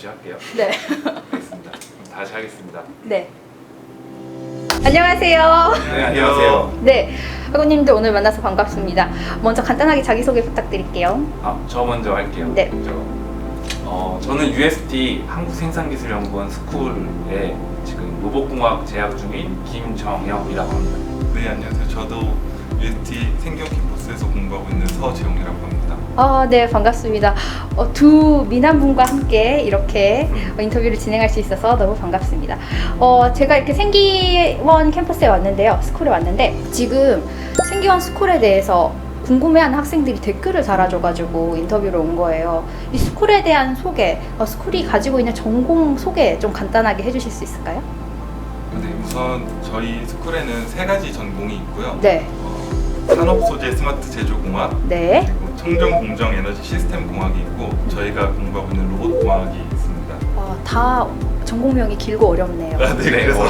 없이 할게요. 네. 알겠습니다. 다시 하겠습니다. 네. 안녕하세요. 네, 안녕하세요. 네, 학우님들 오늘 만나서 반갑습니다. 먼저 간단하게 자기소개 부탁드릴게요. 저 먼저 할게요. 네. 저는 UST 한국생산기술연구원 스쿨에 지금 로봇공학 재학 중인 김정혁이라고 합니다. 네, 안녕하세요. 저도 UST 생경 캠퍼스에서 공부하고 있는 서재용이라고 합니다. 네, 반갑습니다. 두 미남분과 함께 이렇게 인터뷰를 진행할 수 있어서 너무 반갑습니다. 제가 이렇게 생기원 캠퍼스에 왔는데요. 스쿨에 왔는데 지금 생기원 스쿨에 대해서 궁금해하는 학생들이 댓글을 달아줘가지고 인터뷰를 온 거예요. 이 스쿨에 대한 소개, 스쿨이 가지고 있는 전공 소개 좀 간단하게 해주실 수 있을까요? 네, 우선 저희 스쿨에는 3가지 전공이 있고요. 네. 산업소재 스마트 제조공학, 네. 그리고 청정공정에너지 시스템 공학이 있고 저희가 공부하고 있는 로봇공학이 있습니다. 다 전공명이 길고 어렵네요. 네, 그래서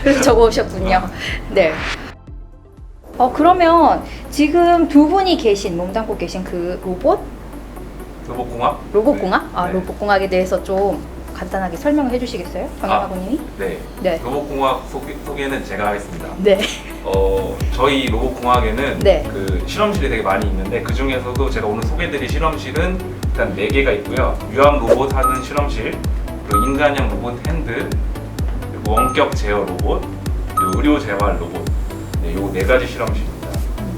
그래서 적어오셨군요. 네. 그러면 지금 두 분이 몸담고 계신 그 로봇공학? 로봇공학? 네. 로봇공학에 대해서 좀 간단하게 설명을 해주시겠어요? 강현학우님이? 네. 네. 로봇공학 소개는 제가 하겠습니다. 네. 저희 로봇공학에는 네. 그 실험실이 되게 많이 있는데 그 중에서도 제가 오늘 소개해드릴 실험실은 일단 4개가 있고요. 유압 로봇 하는 실험실, 그리고 인간형 로봇 핸드, 그리고 원격 제어 로봇, 그리고 의료 재활 로봇. 네, 요 4가지 실험실입니다.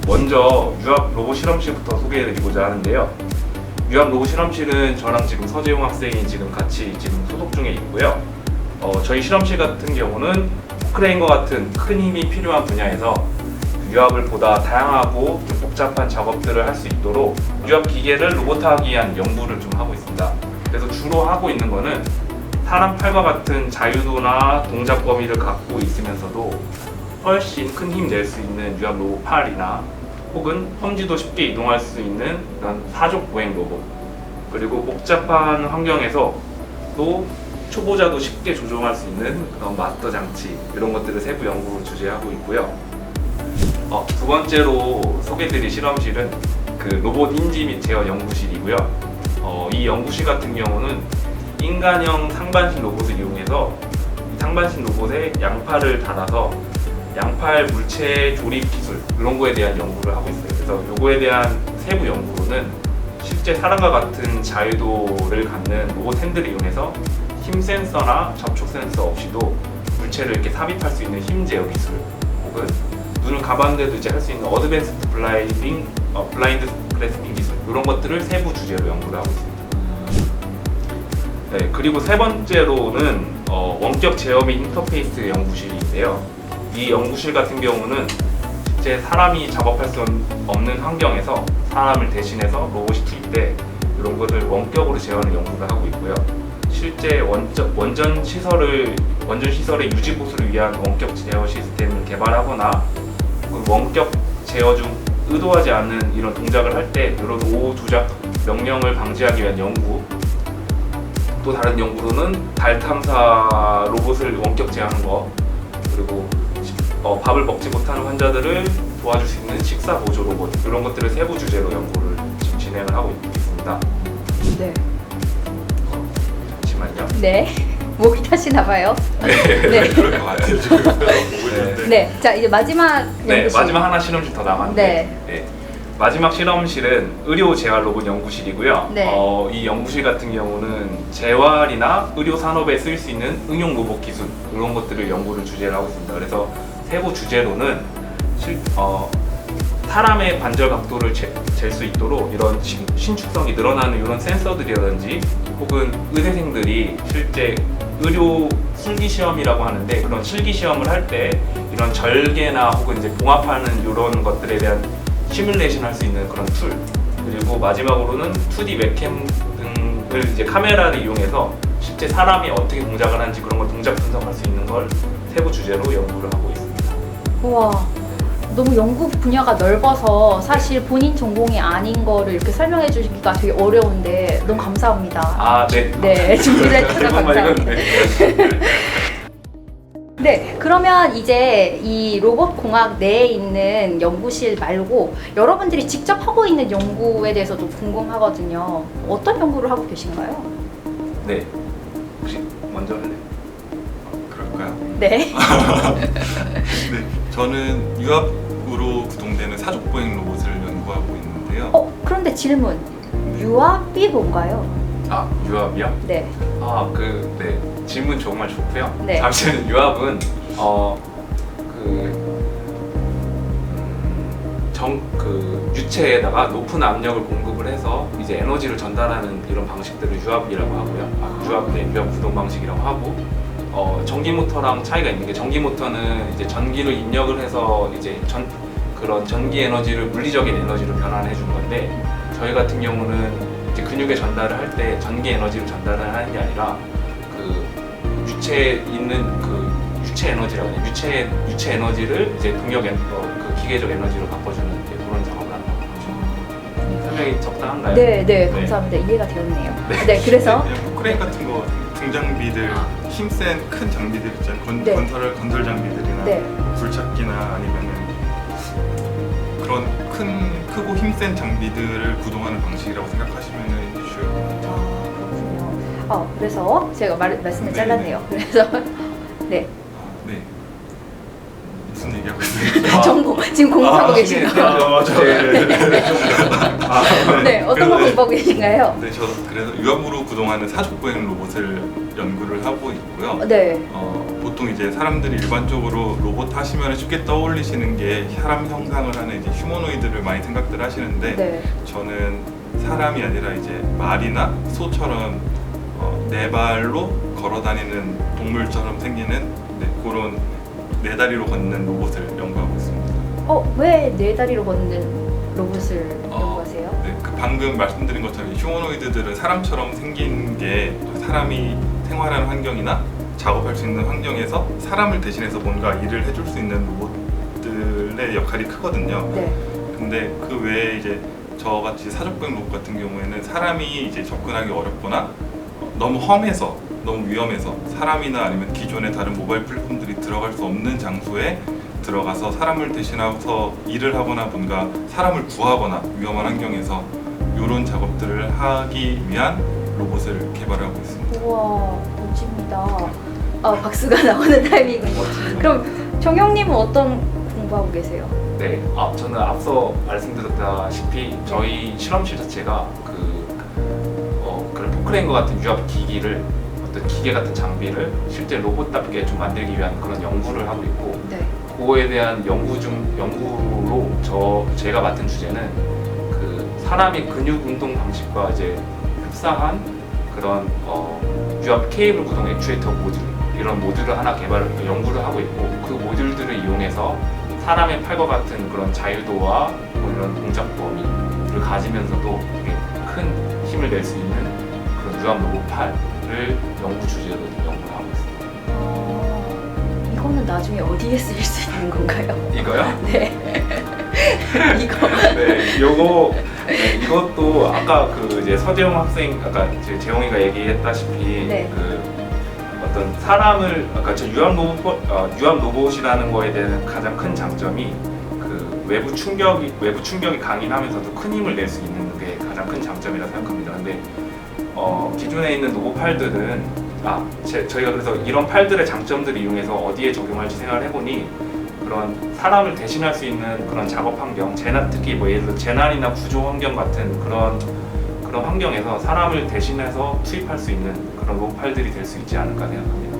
먼저 유압 로봇 실험실부터 소개해드리고자 하는데요. 유압 로봇 실험실은 저랑 지금 서재용 학생이 지금 같이 지금 소속 중에 있고요. 저희 실험실 같은 경우는 포크레인과 같은 큰 힘이 필요한 분야에서 유압을 보다 다양하고 좀 복잡한 작업들을 할 수 있도록 유압 기계를 로봇화하기 위한 연구를 좀 하고 있습니다. 그래서 주로 하고 있는 거는 사람 팔과 같은 자유도나 동작 범위를 갖고 있으면서도 훨씬 큰 힘 낼 수 있는 유압 로봇 팔이나 혹은 험지도 쉽게 이동할 수 있는 그런 사족 보행 로봇, 그리고 복잡한 환경에서 또 초보자도 쉽게 조종할 수 있는 그런 마스터 장치, 이런 것들을 세부 연구 주제하고 있고요. 두 번째로 소개드릴 실험실은 그 로봇 인지 및 제어 연구실이고요. 이 연구실 같은 경우는 인간형 상반신 로봇을 이용해서 이 상반신 로봇에 양팔을 달아서 양팔 물체 조립 기술, 이런 거에 대한 연구를 하고 있어요. 그래서 요거에 대한 세부 연구로는 실제 사람과 같은 자유도를 갖는 로봇 핸들을 이용해서 힘 센서나 접촉 센서 없이도 물체를 이렇게 삽입할 수 있는 힘 제어 기술, 혹은 눈을 감았는데도 이제 할 수 있는 어드밴스드 블라인드 그래스핑 기술, 이런 것들을 세부 주제로 연구를 하고 있습니다. 네, 그리고 세 번째로는 원격 제어 및 인터페이스 연구실인데요. 이 연구실 같은 경우는 실제 사람이 작업할 수 없는 환경에서 사람을 대신해서 로봇이 투입돼 이런 것을 원격으로 제어하는 연구를 하고 있고요. 실제 원전 시설의 유지 보수를 위한 원격 제어 시스템을 개발하거나 원격 제어 중 의도하지 않는 이런 동작을 할 때 이런 오후 조작 명령을 방지하기 위한 연구, 또 다른 연구로는 달 탐사 로봇을 원격 제어하는 거, 그리고 밥을 먹지 못하는 환자들을 도와줄 수 있는 식사 보조 로봇, 이런 것들을 세부 주제로 연구를 지금 진행을 하고 있습니다. 네. 잠시만요. 네. 목이 타시나 봐요. 네. 그럴 것 같아요. 지금 보고 있는데. 네. 자, 이제 마지막 네, 연구실. 마지막 하나 실험실 더 남았는데 네. 마지막 실험실은 의료 재활 로봇 연구실이고요. 네. 이 연구실 같은 경우는 재활이나 의료 산업에 쓰일 수 있는 응용 로봇 기술, 이런 것들을 연구를 주제로 하고 있습니다. 그래서 세부 주제로는 사람의 관절 각도를 잴 수 있도록 이런 신축성이 늘어나는 이런 센서들이라든지, 혹은 의대생들이 실제 의료 실기 시험이라고 하는데 그런 실기 시험을 할 때 이런 절개나 혹은 이제 봉합하는 이런 것들에 대한 시뮬레이션 할 수 있는 그런 툴, 그리고 마지막으로는 2D 웹캠 등을 이제 카메라를 이용해서 실제 사람이 어떻게 동작을 하는지 그런 걸 동작 분석할 수 있는 걸 세부 주제로 연구를 하고 있습니다. 우와, 너무 연구 분야가 넓어서 사실 본인 전공이 아닌 거를 이렇게 설명해 주시기가 되게 어려운데 너무 감사합니다. 네. 네, 준비를 해주셔서 감사합니다. 네, 그러면 이제 이 로봇 공학 내에 있는 연구실 말고 여러분들이 직접 하고 있는 연구에 대해서도 궁금하거든요. 어떤 연구를 하고 계신가요? 네. 혹시 먼저 할래요? 그럴까요? 네. 네, 저는 유압으로 구동되는 사족보행 로봇을 연구하고 있는데요. 그런데 질문. 유압이 뭔가요? 아, 유압이요? 네. 네. 질문 정말 좋고요. 네. 잠시만요. 유압은 유체에다가 높은 압력을 공급을 해서 이제 에너지를 전달하는 이런 방식들을 유압이라고 하고요. 유압 구동 방식이라고 하고, 전기 모터랑 차이가 있는 게, 전기 모터는 이제 전기를 입력을 해서 이제 그런 전기 에너지를 물리적인 에너지로 변환해 준 건데, 저희 같은 경우는 이제 근육에 전달을 할 때 전기 에너지를 전달을 하는 게 아니라 그 유체에 있는 그 유체 에너지라고 해요. 유체 에너지를 이제 그 기계적 에너지로 바꿔주는 이제 그런 작업을 한다고 보시면. 설명이 적당한가요? 네, 감사합니다. 이해가 되었네요. 네, 그래서 그냥 포크레인 같은 거 등장비들, 힘센 큰 장비들 있잖아요. 네. 건설 장비들이나 네. 굴착기나 아니면은 그런 크고 힘센 장비들을 구동하는 방식이라고 생각하시면 쉬울 것 같아요. 그렇군요. 그래서 제가 말씀을 네, 잘랐네요. 그래서 네. 네. 무슨 얘기하고 있어요? 정보 지금 공부하고 계신가요? 네, 어떤 거 공부하고 계신가요? 네, 저 그래서 유압으로 구동하는 사족보행 로봇을 연구를 하고 있고요. 네. 보통 이제 사람들이 일반적으로 로봇 하시면 쉽게 떠올리시는 게 사람 형상을 하는 이제 휴머노이드를 많이 생각들 하시는데, 네. 저는 사람이 아니라 이제 말이나 소처럼 네 발로 걸어 다니는 동물처럼 생기는 그런 네 다리로 걷는 로봇을 연구하고 있습니다. 왜 네 다리로 걷는 로봇을 연구하세요? 네, 그 방금 말씀드린 것처럼 휴머노이드들은 사람처럼 생긴 게 사람이 생활하는 환경이나 작업할 수 있는 환경에서 사람을 대신해서 뭔가 일을 해줄 수 있는 로봇들의 역할이 크거든요. 네. 근데 그 외에 이제 저같이 사족보행 로봇 같은 경우에는 사람이 이제 접근하기 어렵거나 너무 험해서, 너무 위험해서 사람이나 아니면 기존의 다른 모바일 플랫폼들이 들어갈 수 없는 장소에 들어가서 사람을 대신해서 일을 하거나 뭔가 사람을 구하거나 위험한 환경에서 이런 작업들을 하기 위한 로봇을 개발하고 있습니다. 우와, 멋집니다. 박수가 나오는 타이밍. 그럼 정영님은 어떤 공부하고 계세요? 네, 저는 앞서 말씀드렸다시피 저희 실험실 자체가 그런 포크레인과 같은 유압 기기를, 어떤 기계 같은 장비를 실제 로봇답게 좀 만들기 위한 그런 연구를 하고 있고, 네. 그거에 대한 연구로 제가 맡은 주제는 그 사람의 근육 운동 방식과 이제 흡사한 그런 유압 케이블 구동 액추에이터 모듈, 이런 모듈을 하나 연구를 하고 있고, 그 모듈들을 이용해서 사람의 팔과 같은 그런 자유도와 뭐 이런 동작 범위를 가지면서도 되게 큰 힘을 낼 수 있는 그런 유압 로봇 팔을 연구 주제로 연구를 하고 있습니다. 이거는 나중에 어디에 쓰일 수 있는 건가요? 이거요? 네. 이거. 네, 이것도 아까 이제 서재용 학생, 아까 이제 재용이가 얘기했다시피 네. 어떤 사람을, 아까 저 유압 로봇이라는 거에 대한 가장 큰 장점이 외부 충격이 강인하면서도 큰 힘을 낼 수 있는 게 가장 큰 장점이라 생각합니다. 근데 기존에 있는 로봇 팔들은 저희가 그래서 이런 팔들의 장점들을 이용해서 어디에 적용할지 생각을 해보니, 그런 사람을 대신할 수 있는 그런 작업 환경, 특히 뭐 예를 들어 재난이나 구조 환경 같은 그런 환경에서 사람을 대신해서 투입할 수 있는 그런 로봇 팔들이 될 수 있지 않을까 생각합니다.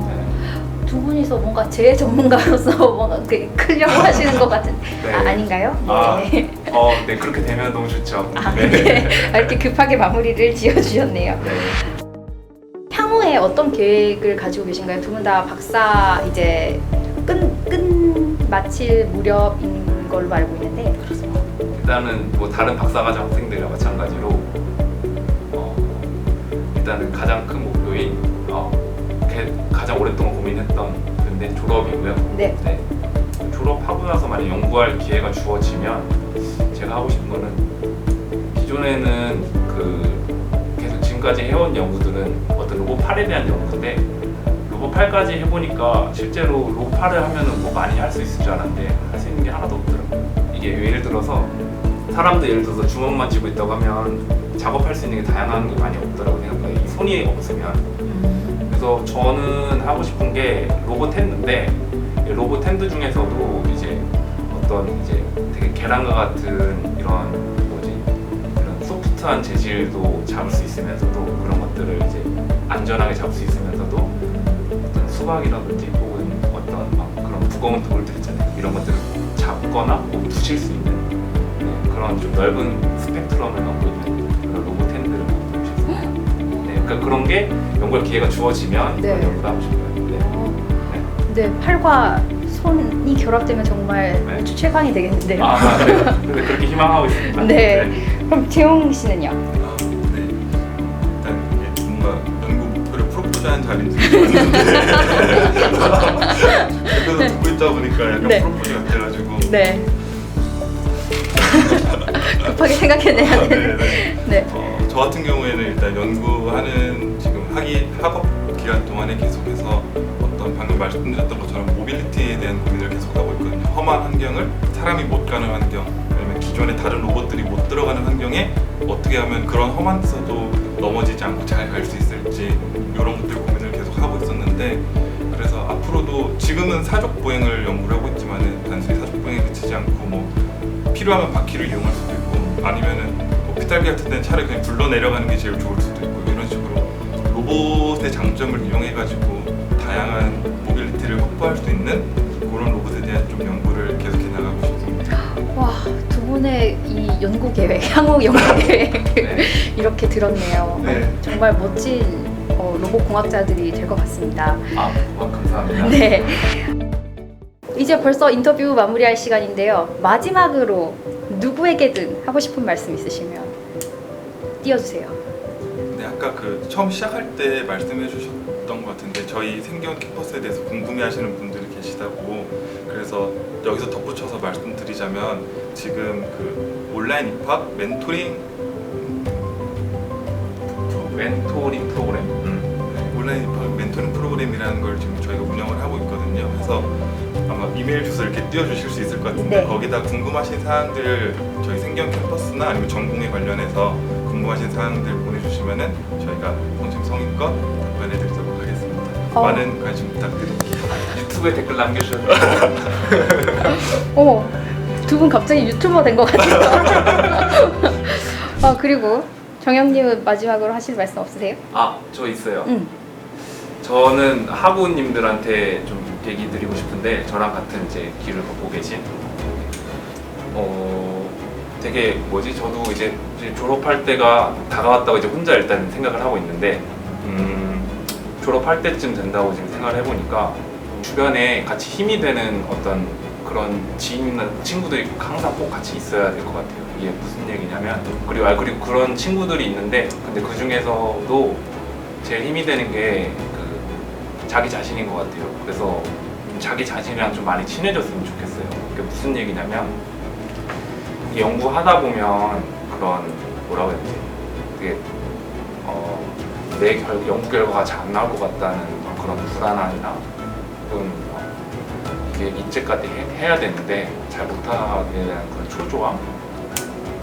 네. 두 분이서 뭔가 제 전문가로서 뭔가 크려고 하시는 것 같은 네. 아닌가요? 네. 네, 그렇게 되면 너무 좋죠. 네. 이렇게 급하게 마무리를 지어주셨네요. 네. 향후에 어떤 계획을 가지고 계신가요? 두 분 다 박사 이제 마칠 무렵인 걸로 알고 있는데. 일단은 뭐 다른 박사과정 학생들이랑 마찬가지로 일단은 가장 큰 목표인 가장 오랫동안 고민했던 근데 졸업이고요. 네. 졸업하고 나서 만약 연구할 기회가 주어지면 제가 하고 싶은 거는, 기존에는 계속 지금까지 해온 연구들은 어떤 로봇팔에 대한 연구인데, 로봇팔까지 해보니까 실제로 로봇팔을 하면은 뭐 많이 할 수 있을 줄 알았는데 할 수 있는 게 하나도 없더라고요. 이게 예를 들어서 사람도 예를 들어서 주먹만 쥐고 있다고 하면 작업할 수 있는 게 다양한 게 많이 없더라고 생각해요. 이 손이 없으면. 그래서 저는 하고 싶은 게 로봇 핸드인데 로봇 핸드 중에서도 이제 어떤 이제 되게 계란과 같은 이런 뭐지 이런 소프트한 재질도 잡을 수 있으면서도 그런 것들을 이제 안전하게 잡을 수 있으면서도 어떤 수박이라든지 혹은 어떤 막 그런 무거운 돌들 있잖아요. 이런 것들을 잡거나 뭐 부실 수 있는 그런 좀 넓은 스펙트럼을 갖고 있는 그런 로봇 핸드를 만들고 싶습니다. 네, 그러니까 그런 게 연구할 기회가 주어지면 네. 그런 연구를 하고 싶어요. 네. 네, 팔과 손이 결합되면 정말 네. 우주 최강이 되겠는데요. 아, 네. 근데 그렇게 희망하고 있습니다. 네. 그럼 재용 씨는요? 네. 일단 이게 뭔가 연구 목표를 프로포즈하는 자리인지 모르겠는데 옆에서 듣고 있다 보니까 약간 네. 프로포즈 같아가지고 네. 급하게 생각해내야 네, 되는. 네. 네. 저 같은 경우에는 일단 연구하는 지금 학업 기간 동안에 계속해서 어떤 방금 말씀드렸던 것처럼 모빌리티에 대한 고민을 계속하고 있거든요. 험한 환경을 사람이 못 가는 환경, 아니면 기존의 다른 로봇들이 못 들어가는 환경에 어떻게 하면 그런 험한 데서도 넘어지지 않고 잘 갈 수 있을지 이런 것들 고민을 계속 하고 있었는데 그래서 앞으로도 지금은 사족 보행을 연구를 하고 있지만은 단순히 사족 보행에 그치지 않고 뭐 필요하면 바퀴를 이용할 수도 있고 아니면은 뭐 비탈기 같은 데는 차를 그냥 굴러 내려가는 게 제일 좋을 수도 있고 이런 식으로 로봇의 장점을 이용해가지고 다양한 모빌리티를 확보할 수 있는 그런 로봇에 대한 좀 연구를 계속해 나가고 싶습니다. 와, 두 분의 이 연구 계획, 향후 연구 계획 네. 이렇게 들었네요. 네. 정말 멋진 로봇 공학자들이 될 것 같습니다. 아, 감사합니다. 네. 이제 벌써 인터뷰 마무리할 시간인데요. 마지막으로 누구에게든 하고 싶은 말씀 있으시면 띄워주세요. 근데 아까 그 처음 시작할 때 말씀해 주셨던 것 같은데 저희 생기원 캠퍼스에 대해서 궁금해하시는 분들이 계시다고 그래서 여기서 덧붙여서 말씀드리자면 지금 그 온라인 입학 멘토링 프로그램. 온라인 입학 멘토링 프로그램이라는 걸 지금 저희가 운영을 하고 있거든요. 그래서 아마 이메일 주소 이렇게 띄워주실 수 있을 것 같은데 네. 거기다 궁금하신 사항들 저희 생기원 캠퍼스나 아니면 전공에 관련해서 궁금하신 사항들 보내주시면은 저희가 성심성의껏 답변해드리도록 하겠습니다. 많은 관심 부탁드릴게요. 유튜브에 댓글 남겨주셔도 두 분 갑자기 유튜버 된 것 같아요. 그리고 정영님은 마지막으로 하실 말씀 없으세요? 저 있어요. 응. 저는 학우님들한테 좀 얘기 드리고 싶은데 저랑 같은 이제 길을 걷고 계신 되게 저도 이제 졸업할 때가 다가왔다고 이제 혼자 일단 생각을 하고 있는데 졸업할 때쯤 된다고 지금 생각을 해보니까 주변에 같이 힘이 되는 어떤 그런 지인이나 친구들이 항상 꼭 같이 있어야 될 것 같아요. 이게 무슨 얘기냐면 그리고 그런 친구들이 있는데 근데 그 중에서도 제일 힘이 되는 게 자기 자신인 것 같아요. 그래서 자기 자신이랑 좀 많이 친해졌으면 좋겠어요. 그게 무슨 얘기냐면 연구하다 보면 그런 뭐라고 해야 되지? 되게 내 연구 결과가 잘 안 나올 것 같다는 그런 불안함이나 혹은 이게 이제까지 해야 되는데 잘 못하게 되는 그런 초조함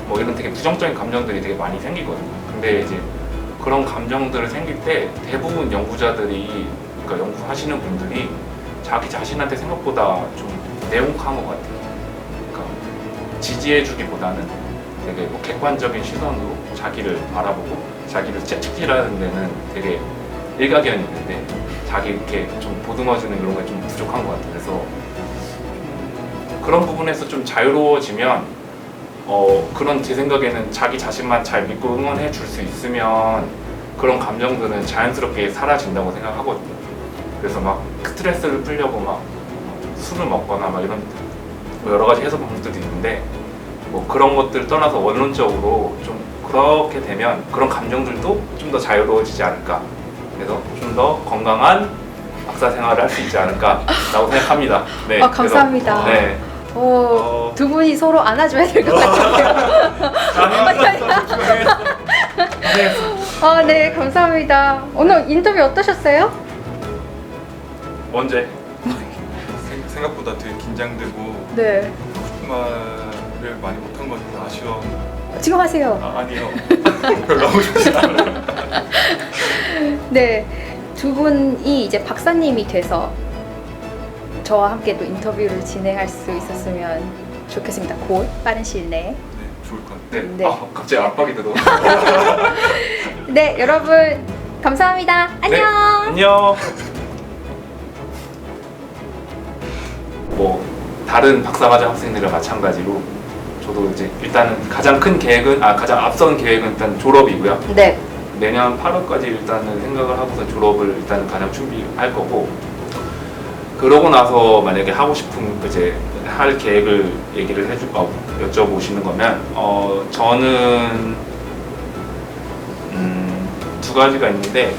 뭐 이런 되게 부정적인 감정들이 되게 많이 생기거든요. 근데 이제 그런 감정들을 생길 때 대부분 연구자들이 그러니까 연구하시는 분들이 자기 자신한테 생각보다 좀 내용한 것 같아요. 그러니까 지지해주기보다는 되게 뭐 객관적인 시선으로 자기를 바라보고 자기를 채찍질하는 데는 되게 일가견이 있는데 자기 이렇게 좀 보듬어주는 이런 게 좀 부족한 것 같아요. 그래서 그런 부분에서 좀 자유로워지면 그런 제 생각에는 자기 자신만 잘 믿고 응원해 줄 수 있으면 그런 감정들은 자연스럽게 사라진다고 생각하거든요. 그래서 막 스트레스를 풀려고 막 술을 먹거나 막 이런 뭐 여러 가지 해석 방법들도 있는데 뭐 그런 것들 떠나서 원론적으로 좀 그렇게 되면 그런 감정들도 좀 더 자유로워지지 않을까. 그래서 좀 더 건강한 박사 생활을 할 수 있지 않을까라고 생각합니다. 네. 감사합니다. 그래서, 네. 두 분이 서로 안아줘야 될 것 같아요. 네, 감사합니다. 오늘 인터뷰 어떠셨어요? 언제? 생각보다 되게 긴장되고 네. 하고 싶은 말 준비를 많이 못한 것 같아서 아쉬워. 지금 하세요. 아니요. 별로 하고 싶지 않아요. 네, 두 분이 이제 박사님이 돼서 저와 함께 또 인터뷰를 진행할 수 있었으면 좋겠습니다. 곧 빠른 시일 내에. 네, 좋을 것 같아요. 네. 네. 아, 갑자기 압박이 들어. 네, 여러분 감사합니다. 안녕. 네, 안녕. 뭐 다른 박사과정 학생들과 마찬가지로 저도 이제 일단은 가장 큰 계획은 가장 앞선 계획은 일단 졸업이고요. 네, 내년 8월까지 일단은 생각을 하고서 졸업을 일단은 가장 준비할 거고, 그러고 나서 만약에 하고 싶은 이제 할 계획을 얘기를 여쭤보시는 거면 저는 두 가지가 있는데,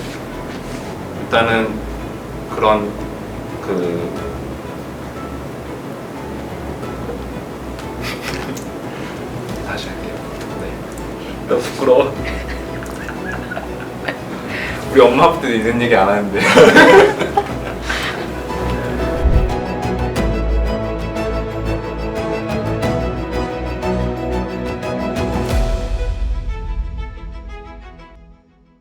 일단은 그런 다시 할게요. 네. 너무 부끄러워. 우리 엄마 아빠도 이런 얘기 안 하는데.